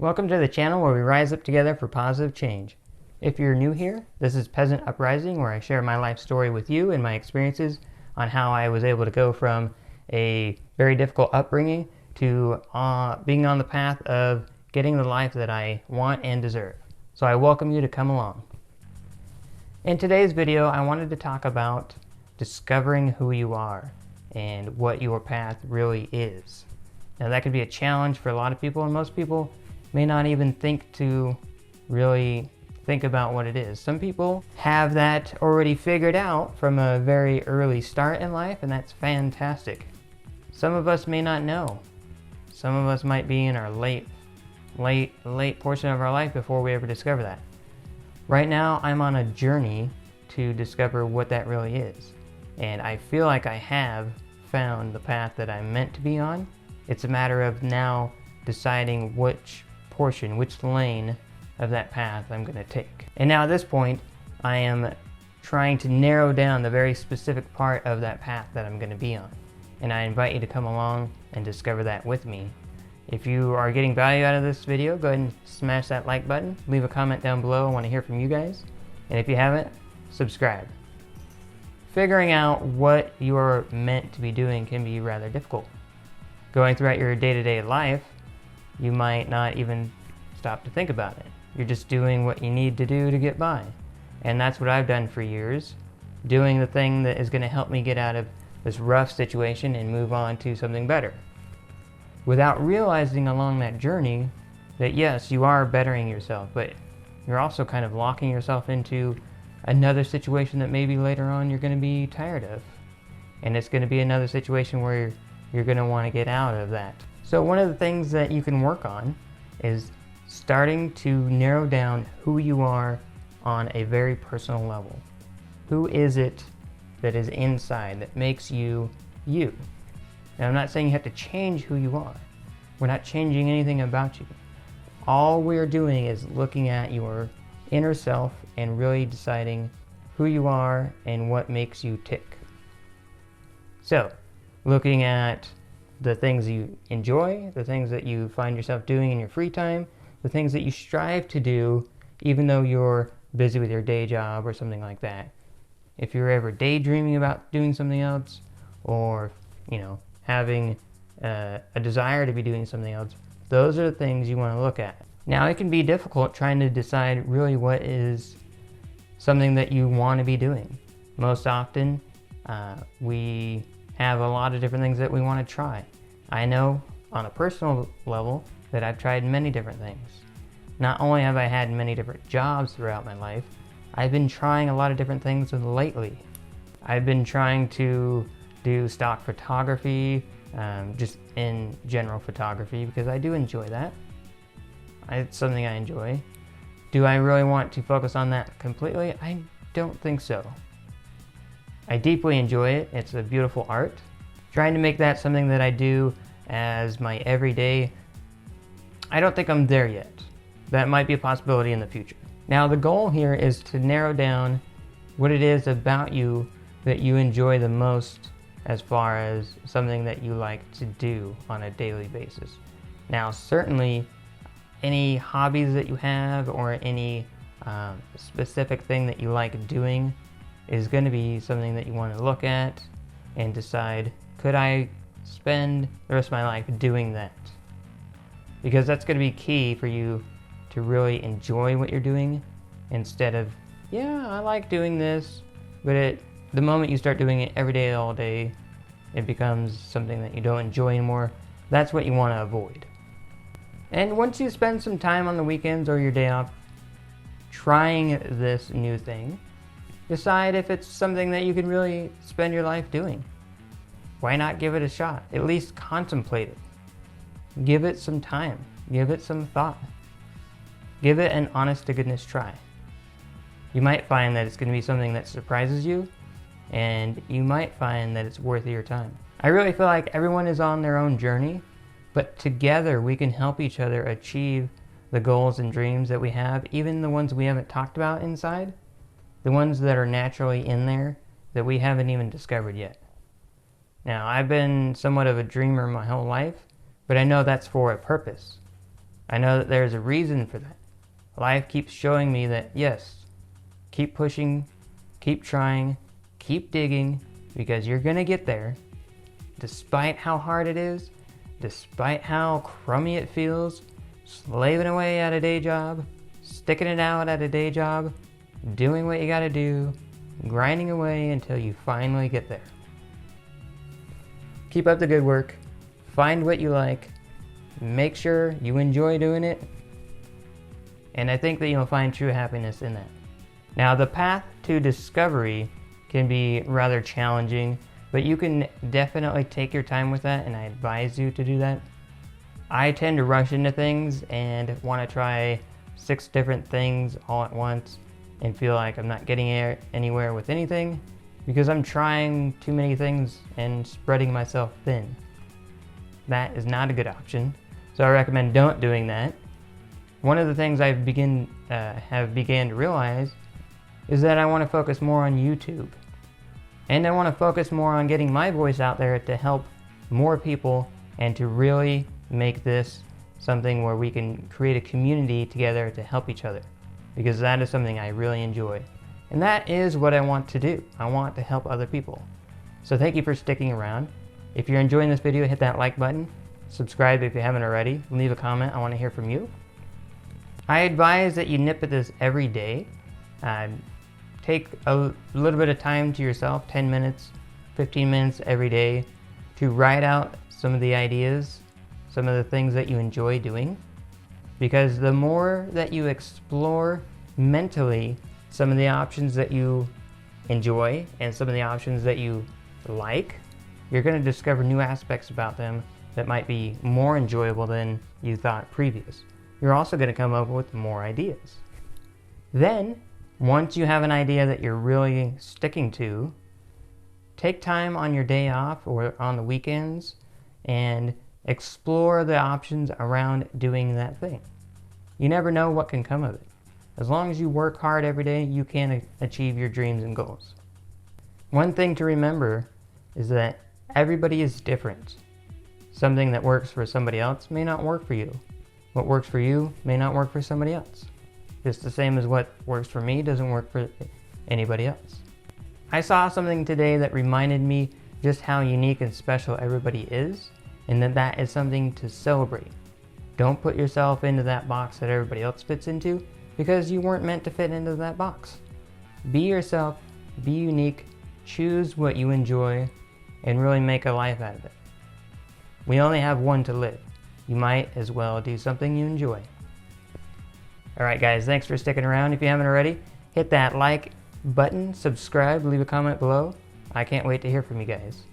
Welcome to the channel where we rise up together for positive change. If you're new here, this is Peasant Uprising, where I share my life story with you and my experiences on how I was able to go from a very difficult upbringing to being on the path of getting the life that I want and deserve. So I welcome you to come along. In today's video, I wanted to talk about discovering who you are and what your path really is. Now that could be a challenge for a lot of people, and most people may not even think to really think about what it is. Some people have that already figured out from a very early start in life, and that's fantastic. Some of us may not know. Some of us might be in our late portion of our life before we ever discover that. Right now, I'm on a journey to discover what that really is. And I feel like I have found the path that I'm meant to be on. It's a matter of now deciding which portion, which lane of that path I'm going to take. And now at this point, I am trying to narrow down the very specific part of that path that I'm going to be on. And I invite you to come along and discover that with me. If you are getting value out of this video, go ahead and smash that like button. Leave a comment down below. I want to hear from you guys. And if you haven't, subscribe. Figuring out what you're meant to be doing can be rather difficult. Going throughout your day-to-day life, you might not even stop to think about it. You're just doing what you need to do to get by. And that's what I've done for years, doing the thing that is going to help me get out of this rough situation and move on to something better. Without realizing along that journey that yes, you are bettering yourself, but you're also kind of locking yourself into another situation that maybe later on you're going to be tired of. And it's going to be another situation where you're going to want to get out of that. So one of the things that you can work on is starting to narrow down who you are on a very personal level. Who is it that is inside that makes you you? Now, I'm not saying you have to change who you are. We're not changing anything about you. All we're doing is looking at your inner self and really deciding who you are and what makes you tick. So, looking at the things you enjoy, the things that you find yourself doing in your free time, the things that you strive to do even though you're busy with your day job or something like that. If you're ever daydreaming about doing something else, or having a desire to be doing something else, those are the things you want to look at. Now, it can be difficult trying to decide really what is something that you want to be doing. Most often, we have a lot of different things that we want to try. I know on a personal level that I've tried many different things. Not only have I had many different jobs throughout my life, I've been trying a lot of different things lately. I've been trying to do stock photography, just in general photography, because I do enjoy that. It's something I enjoy. Do I really want to focus on that completely? I don't think so. I deeply enjoy it. It's a beautiful art. Trying to make that something that I do as my everyday, I don't think I'm there yet. That might be a possibility in the future. Now, the goal here is to narrow down what it is about you that you enjoy the most as far as something that you like to do on a daily basis. Now, certainly any hobbies that you have or any specific thing that you like doing is going to be something that you want to look at and decide, could I spend the rest of my life doing that? Because that's going to be key for you to really enjoy what you're doing, instead of, yeah, I like doing this, but the moment you start doing it every day, all day, it becomes something that you don't enjoy anymore. That's what you want to avoid. And once you spend some time on the weekends or your day off trying this new thing, decide if it's something that you can really spend your life doing. Why not give it a shot? At least contemplate it. Give it some time. Give it some thought. Give it an honest-to-goodness try. You might find that it's going to be something that surprises you, and you might find that it's worth your time. I really feel like everyone is on their own journey, but together we can help each other achieve the goals and dreams that we have, even the ones we haven't talked about inside, the ones that are naturally in there that we haven't even discovered yet. Now, I've been somewhat of a dreamer my whole life, but I know that's for a purpose. I know that there's a reason for that. Life keeps showing me that, yes, keep pushing, keep trying, keep digging, because you're gonna get there. Despite how hard it is, despite how crummy it feels, slaving away at a day job, sticking it out at a day job, doing what you gotta do, grinding away until you finally get there. Keep up the good work, find what you like, make sure you enjoy doing it, and I think that you'll find true happiness in that. Now, the path to discovery can be rather challenging, but you can definitely take your time with that, and I advise you to do that. I tend to rush into things and want to try 6 different things all at once and feel like I'm not getting anywhere with anything because I'm trying too many things and spreading myself thin. That is not a good option, so I recommend don't doing that. One of the things have began to realize is that I want to focus more on YouTube. And I want to focus more on getting my voice out there to help more people and to really make this something where we can create a community together to help each other. Because that is something I really enjoy. And that is what I want to do. I want to help other people. So thank you for sticking around. If you're enjoying this video, hit that like button. Subscribe if you haven't already. Leave a comment. I want to hear from you. I advise that you nip at this every day. Take a little bit of time to yourself, 10 minutes, 15 minutes every day, to write out some of the ideas, some of the things that you enjoy doing. Because the more that you explore mentally some of the options that you enjoy and some of the options that you like, you're going to discover new aspects about them that might be more enjoyable than you thought previous. You're also going to come up with more ideas. Then, once you have an idea that you're really sticking to, take time on your day off or on the weekends and explore the options around doing that thing. You never know what can come of it. As long as you work hard every day, you can achieve your dreams and goals. One thing to remember is that everybody is different. Something that works for somebody else may not work for you. What works for you may not work for somebody else. Just the same as what works for me doesn't work for anybody else. I saw something today that reminded me just how unique and special everybody is, and that is something to celebrate. Don't put yourself into that box that everybody else fits into, because you weren't meant to fit into that box. Be yourself, be unique, choose what you enjoy, and really make a life out of it. We only have one to live. You might as well do something you enjoy. Alright guys, thanks for sticking around. If you haven't already, hit that like button, subscribe, leave a comment below. I can't wait to hear from you guys.